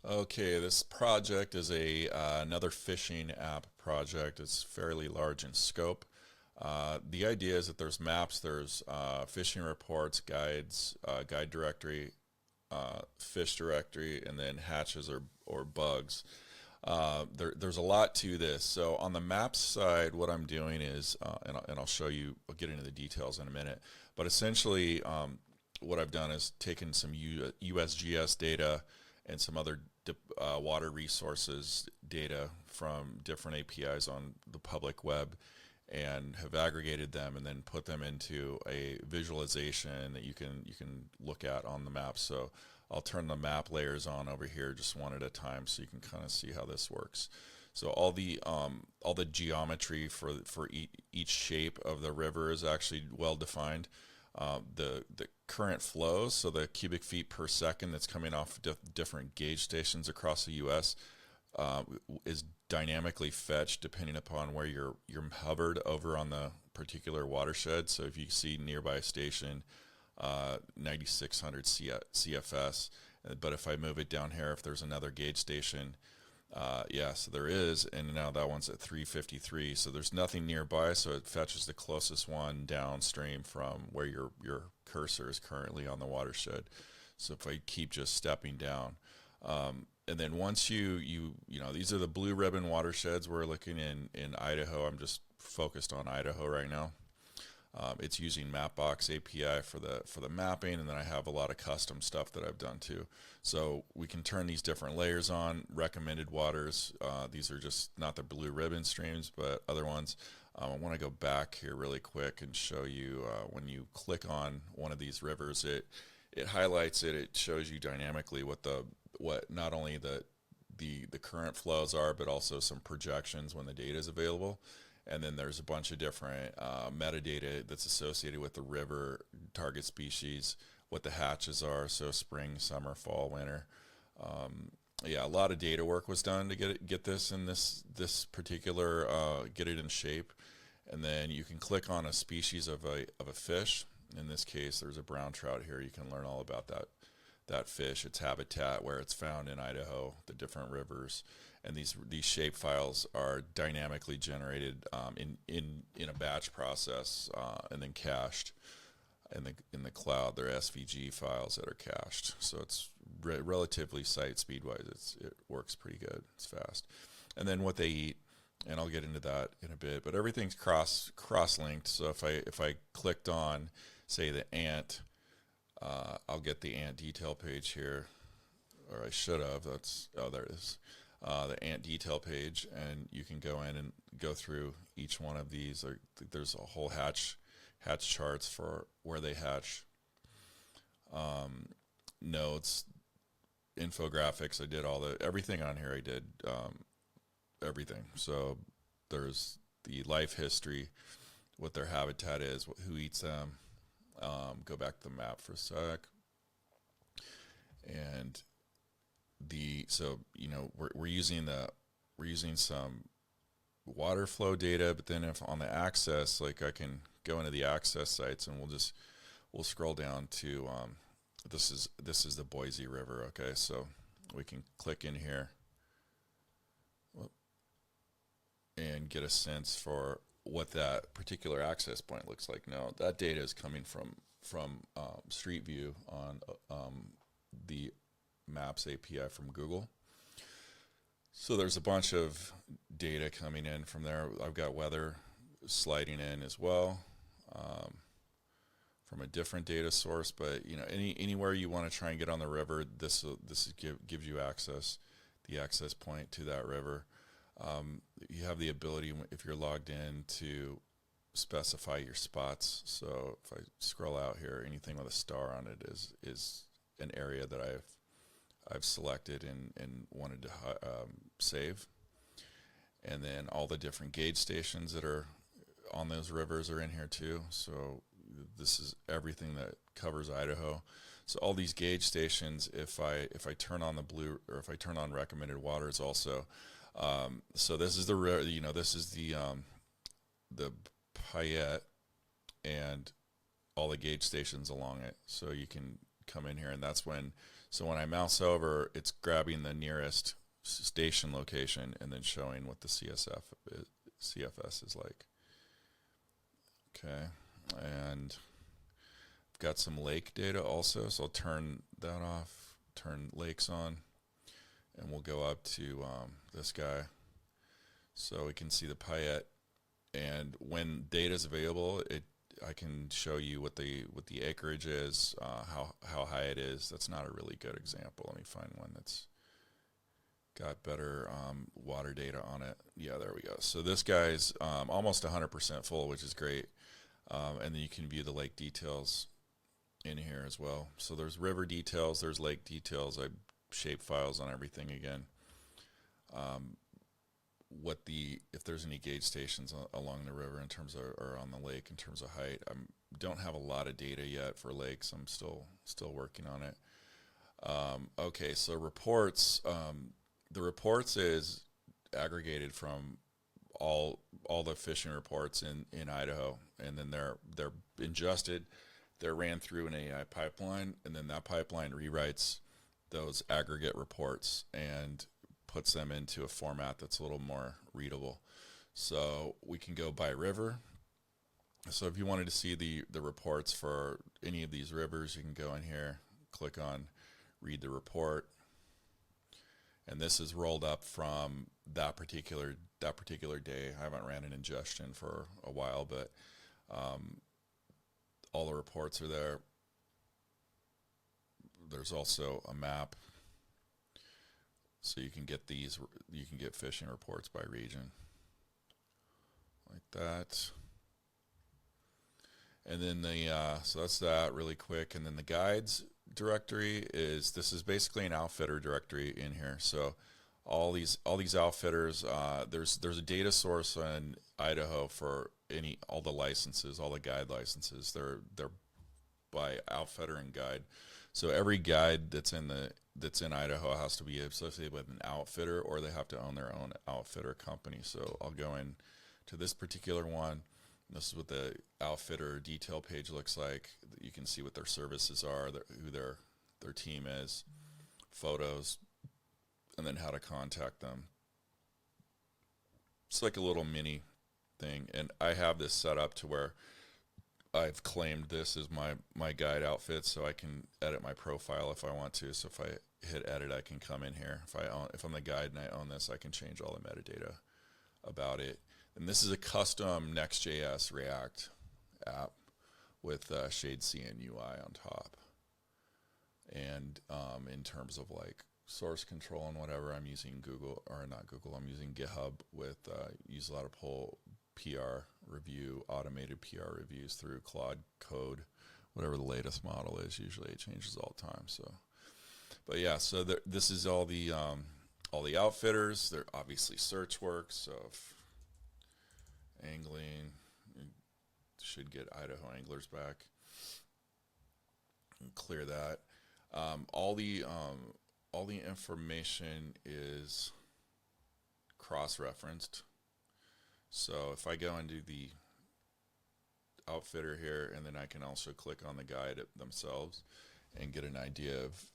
Okay, this project is a another fishing app project. It's fairly large in scope. The idea is that there's maps, there's fishing reports, guides, guide directory, fish directory, and then hatches or bugs. There's a lot to this. So on the maps side, what I'm doing is, and I'll show you, I'll get into the details in a minute, but essentially what I've done is taken some USGS data and some other water resources data from different APIs on the public web and have aggregated them and then put them into a visualization that you can look at on the map. So I'll turn the map layers on over here just one at a time so you can kind of see how this works. So all the geometry for each shape of the river is actually well defined. The current flows, so the cubic feet per second that's coming off different gauge stations across the U.S. Is dynamically fetched depending upon where you're hovered over on the particular watershed. So if you see nearby station 9600 CFS, but if I move it down here, if there's another gauge station, so there is, and now that one's at 353. So there's nothing nearby, so it fetches the closest one downstream from where your cursor is currently on the watershed. So if I keep just stepping down, and then once you know these are the blue ribbon watersheds we're looking in Idaho. I'm just focused on Idaho right now. It's using Mapbox API for the mapping, and then I have a lot of custom stuff that I've done too. So we can turn these different layers on. Recommended waters. These are just not the blue ribbon streams, but other ones. I want to go back here really quick and show you when you click on one of these rivers, it highlights it. It shows you dynamically what not only the current flows are, but also some projections when the data is available. And then there's a bunch of different metadata that's associated with the river, target species, what the hatches are, so spring, summer, fall, winter. A lot of data work was done to get this in this particular get it in shape. And then you can click on a species of a fish. In this case, there's a brown trout here. You can learn all about that fish, its habitat, where it's found in Idaho, the different rivers, and these shape files are dynamically generated in a batch process and then cached in the cloud. They're SVG files that are cached, so it's relatively site speed wise. It works pretty good. It's fast, and then what they eat. And I'll get into that in a bit, but everything's cross linked. So if I clicked on, say, the ant, I'll get the ant detail page here, or I should have. There it is, the ant detail page, and you can go in and go through each one of these. There's a whole hatch charts for where they hatch, notes, infographics. I did everything on here. I did everything. So there's the life history, what their habitat is, who eats them. Go back to the map for a sec. And we're using some water flow data, but then if on the access, like I can go into the access sites and we'll scroll down to this is the Boise River. Okay, so we can click in here and get a sense for what that particular access point looks like. Now that data is coming from Street View on the Maps API from Google. So there's a bunch of data coming in from there. I've got weather sliding in as well from a different data source. But anywhere you want to try and get on the river, this gives you access, the access point to that river. You have the ability, if you're logged in, to specify your spots. So if I scroll out here, anything with a star on it is an area that I've selected and wanted to save. And then all the different gauge stations that are on those rivers are in here too. So this is everything that covers Idaho. So all these gauge stations, if I turn on the blue, or if I turn on recommended waters also. So this is this is the Payette and all the gauge stations along it. So you can come in here, and that's when. So when I mouse over, it's grabbing the nearest station location and then showing what the CFS is like. Okay, and I've got some lake data also, so I'll turn that off, turn lakes on, and we'll go up to this guy, so we can see the Payette. And when data is available, I can show you what the acreage is, how high it is. That's not a really good example. Let me find one that's got better water data on it. Yeah, there we go. So this guy's almost 100% full, which is great. And then you can view the lake details in here as well. So there's river details, there's lake details. I shape files on everything again. If there's any gauge stations along the river in terms of, or on the lake in terms of height. I don't have a lot of data yet for lakes. I'm still working on it. Okay, so reports. The reports is aggregated from all the fishing reports in Idaho, and then they're ingested. They're ran through an AI pipeline, and then that pipeline rewrites those aggregate reports and puts them into a format that's a little more readable. So we can go by river. So if you wanted to see the reports for any of these rivers, you can go in here, click on read the report, and this is rolled up from that particular day. I haven't ran an ingestion for a while, but all the reports are there. There's also a map, so you can get fishing reports by region, like that. And then so that's that really quick. And then the guides directory this is basically an outfitter directory in here. So all these outfitters, there's a data source in Idaho for all the licenses, all the guide licenses. They're by outfitter and guide. So every guide that's in Idaho has to be associated with an outfitter, or they have to own their own outfitter company. So I'll go in to this particular one. This is what the outfitter detail page looks like. You can see what their services are, who their team is, photos, and then how to contact them. It's like a little mini thing, and I have this set up to where I've claimed this as my guide outfit, so I can edit my profile if I want to. So if I hit edit, I can come in here. If I'm the guide and I own this, I can change all the metadata about it. And this is a custom Next.js React app with Shade and UI on top. And in terms of like source control and whatever, I'm using I'm using GitHub with use a lot of PR review, automated PR reviews through Claude Code, whatever the latest model is. Usually it changes all the time. So, but yeah, so this is all the outfitters. They're obviously search works. So if angling, you should get Idaho anglers back. And clear that. All the information is cross-referenced. So if I go into the outfitter here, and then I can also click on the guide themselves and get an idea of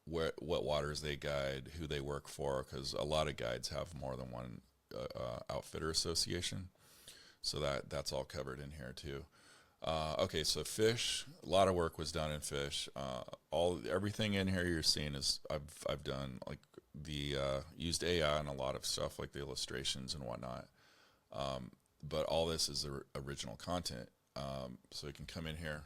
what waters they guide, who they work for, because a lot of guides have more than one outfitter association. So that's all covered in here too. Okay, so fish, a lot of work was done in fish. Everything in here you're seeing is I've done, like used AI on a lot of stuff, like the illustrations and whatnot. But all this is the original content. So you can come in here,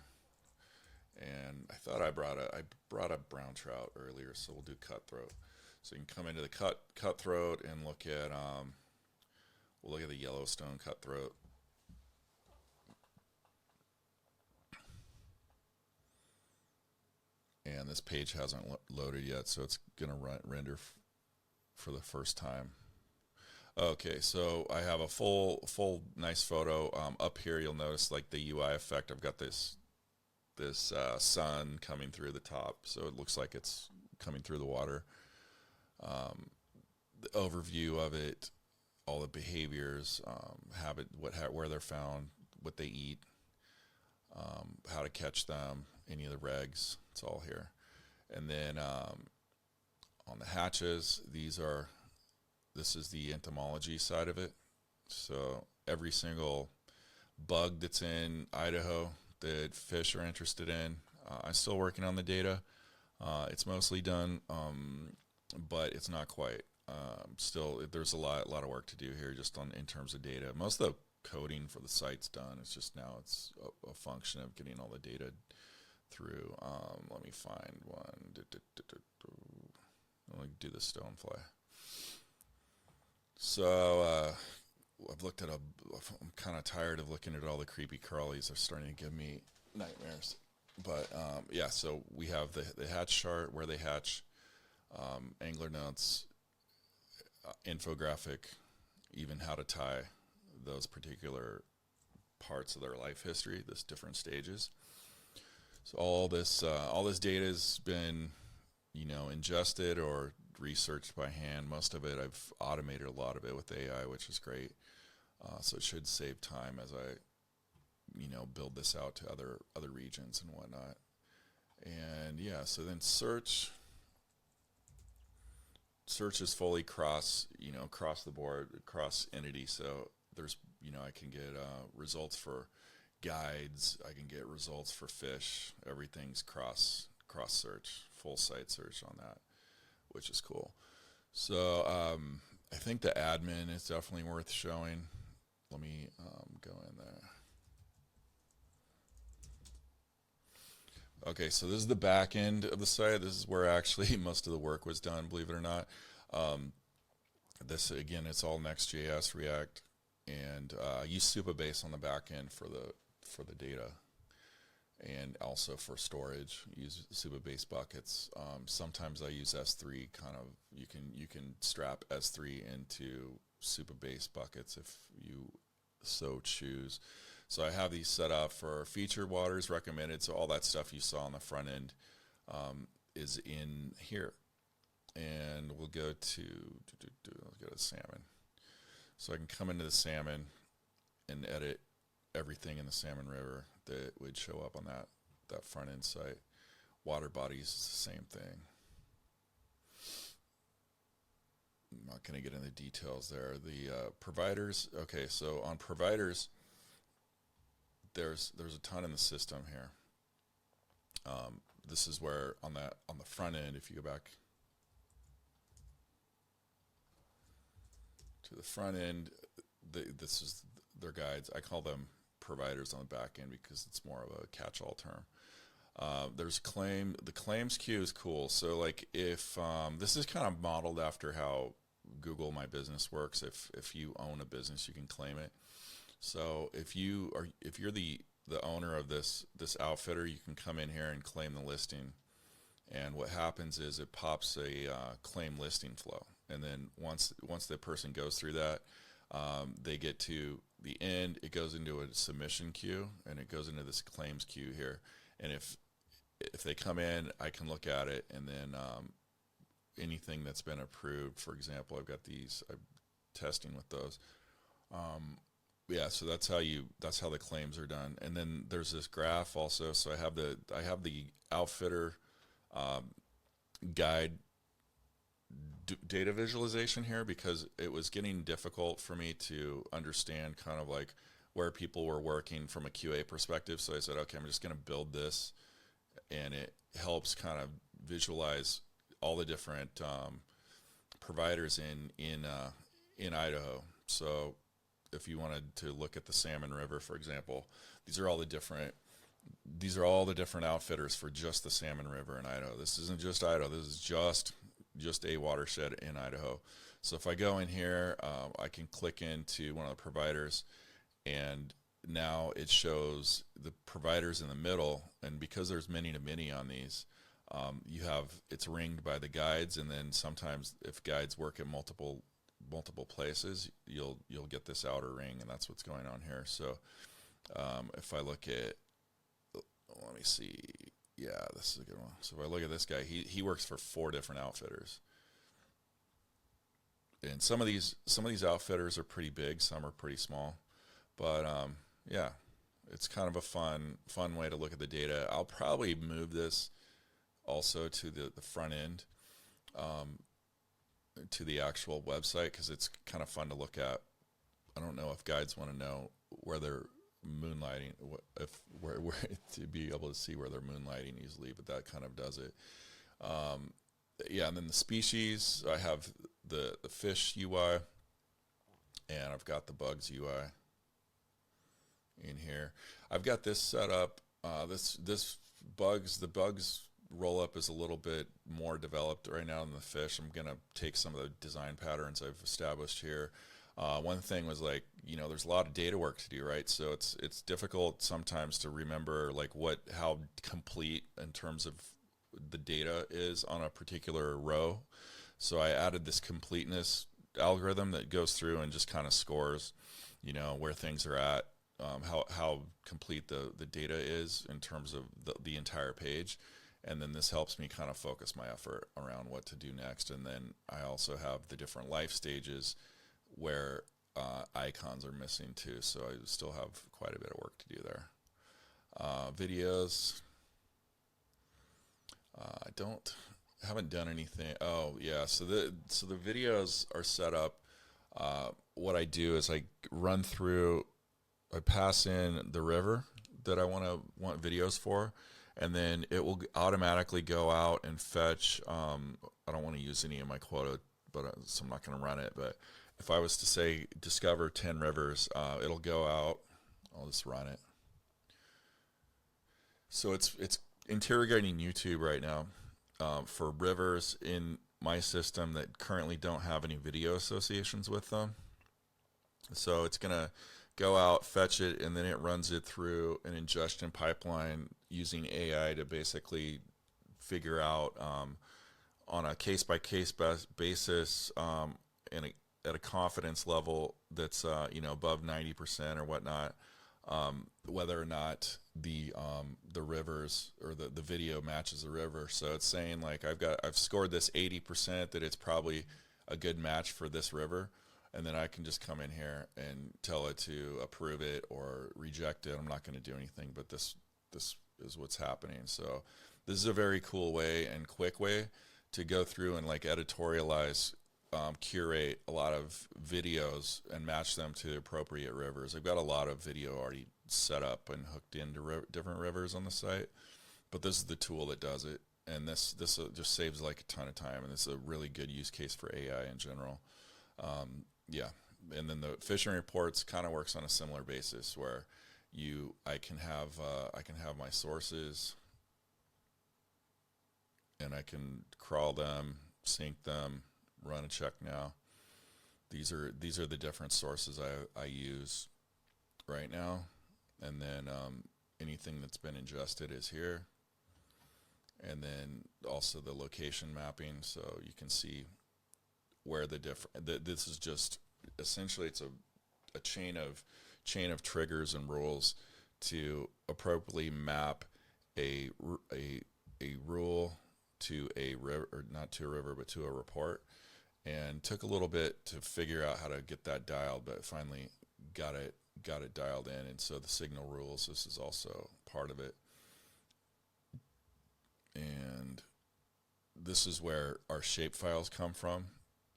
and I thought I brought a brown trout earlier, so we'll do cutthroat. So you can come into the cutthroat and look at we'll look at the Yellowstone cutthroat. And this page hasn't loaded yet, so it's going to render for the first time. Okay, so I have a full nice photo. Up here, you'll notice like the UI effect. I've got this sun coming through the top, so it looks like it's coming through the water. The overview of it, all the behaviors, where they're found, what they eat. how to catch them, any of the regs, it's all here. And then on the hatches, this is the entomology side of it. So every single bug that's in Idaho that fish are interested in, I'm still working on the data. It's mostly done, but it's not quite. Still, there's a lot of work to do here just in terms of data. Most of the coding for the site's done. It's just now it's a function of getting all the data through. Let me find one. Let me do the stonefly. So I've looked at I'm kind of tired of looking at all the creepy crawlies. They're starting to give me nightmares. But yeah, so we have the hatch chart, where they hatch, angler notes, infographic, even how to tie those particular parts of their life history, this different stages. So all this data has been, ingested or researched by hand. Most of it, I've automated a lot of it with AI, which is great. So it should save time as I, build this out to other regions and whatnot. And yeah, so then search is fully across the board, cross entity. So there's, I can get results for guides. I can get results for fish. Everything's cross search, full site search on that, which is cool. So I think the admin is definitely worth showing. Let me go in there. Okay, so this is the back end of the site. This is where actually most of the work was done, believe it or not. This, again, it's all Next.js, React, and I use Supabase on the back end for the data, and also for storage. Use Supabase buckets. Sometimes I use S3. Kind of, you can strap S3 into Supabase buckets if you so choose. So I have these set up for featured waters, recommended. So all that stuff you saw on the front end is in here. And we'll go to let's go to salmon. So I can come into the salmon and edit everything in the salmon river that would show up on that front end site. Water bodies is the same thing. I'm not going to get into the details there. The providers. Okay, so on providers, there's a ton in the system here. This is where on the front end, if you go back to the front end, this is their guides. I call them providers on the back end because it's more of a catch-all term. There's claim. The claims queue is cool. So like if this is kind of modeled after how Google My Business works. If you own a business, you can claim it. So if you're the owner of this outfitter, you can come in here and claim the listing. And what happens is it pops a claim listing flow. And then once the person goes through that, they get to the end. It goes into a submission queue, and it goes into this claims queue here. And if they come in, I can look at it, and then anything that's been approved. For example, I've got these. I'm testing with those. Yeah, so that's how the claims are done. And then there's this graph also. So I have the outfitter guide data visualization here because it was getting difficult for me to understand kind of like where people were working from a QA perspective. So I said, okay, I'm just going to build this, and it helps kind of visualize all the different providers in Idaho. So if you wanted to look at the Salmon River, for example, these are all the different outfitters for just the Salmon River in Idaho. This isn't just Idaho. This is just a watershed in Idaho. So if I go in here, I can click into one of the providers, and now it shows the providers in the middle. And because there's many to many on these, it's ringed by the guides, and then sometimes if guides work at multiple places, you'll get this outer ring, and that's what's going on here. So if I look at, let me see, yeah, this is a good one. So if I look at this guy, he works for 4 different outfitters, and some of these outfitters are pretty big, some are pretty small, but yeah, It's kind of a fun way to look at the data. I'll probably move this also to the front end, um, to the actual website, because it's kind of fun to look at. I don't know if guides want to know where they're moonlighting, if where to be able to see where they're moonlighting easily, but that kind of does it. Um, yeah, and then the species, I have the fish UI, and I've got the bugs UI in here. I've got this set up. The bugs roll up is a little bit more developed right now than the fish. I'm gonna take some of the design patterns I've established here. One thing was, like, there's a lot of data work to do, right? So it's difficult sometimes to remember like how complete in terms of the data is on a particular row. So I added this completeness algorithm that goes through and just kind of scores, where things are at, how complete the data is in terms of the entire page. And then this helps me kind of focus my effort around what to do next. And then I also have the different life stages where icons are missing too. So I still have quite a bit of work to do there. Videos. Haven't done anything. Oh yeah, so the videos are set up. What I do is I pass in the river that I want videos for, and then it will automatically go out and fetch. I don't want to use any of my quota, so I'm not going to run it. But if I was to say discover 10 rivers, it'll go out. I'll just run it. So it's interrogating YouTube right now for rivers in my system that currently don't have any video associations with them. So it's going to go out, fetch it, and then it runs it through an ingestion pipeline using AI to basically figure out on a case-by-case basis, and at a confidence level that's above 90% or whatnot, whether or not the rivers or the video matches the river. So it's saying, like, I've scored this 80% that it's probably a good match for this river, and then I can just come in here and tell it to approve it or reject it. I'm not going to do anything, but this is what's happening. So this is a very cool way and quick way to go through and like editorialize, curate a lot of videos and match them to appropriate rivers. I've got a lot of video already set up and hooked into different rivers on the site, but this is the tool that does it, and this just saves like a ton of time, and this is a really good use case for AI in general. Yeah, and then the fishing reports kind of works on a similar basis where I can have my sources, and I can crawl them, sync them, run a check now. These are the different sources I use right now, and then anything that's been ingested is here, and then also the location mapping, so you can see where this is just essentially it's a chain of triggers and rules to appropriately map a rule to a river, or not to a river, but to a report. And took a little bit to figure out how to get that dialed, but finally got it dialed in. And so the signal rules, this is also part of it. And this is where our shape files come from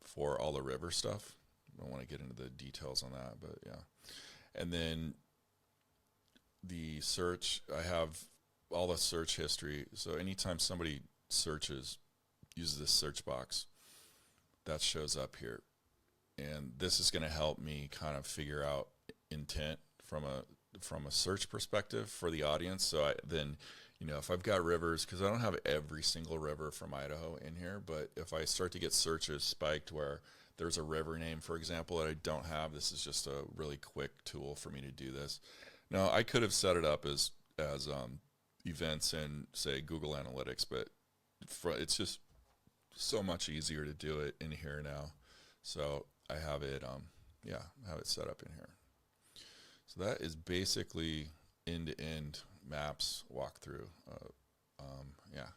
for all the river stuff. I don't want to get into the details on that, but yeah. And then the search, I have all the search history. So anytime somebody uses this search box, that shows up here. And this is going to help me kind of figure out intent from a search perspective for the audience. So then, if I've got rivers, because I don't have every single river from Idaho in here, but if I start to get searches spiked where there's a river name, for example, that I don't have, this is just a really quick tool for me to do this. Now, I could have set it up as events in, say, Google Analytics, but it's just so much easier to do it in here now. So I have it, have it set up in here. So that is basically end-to-end maps walkthrough. Yeah.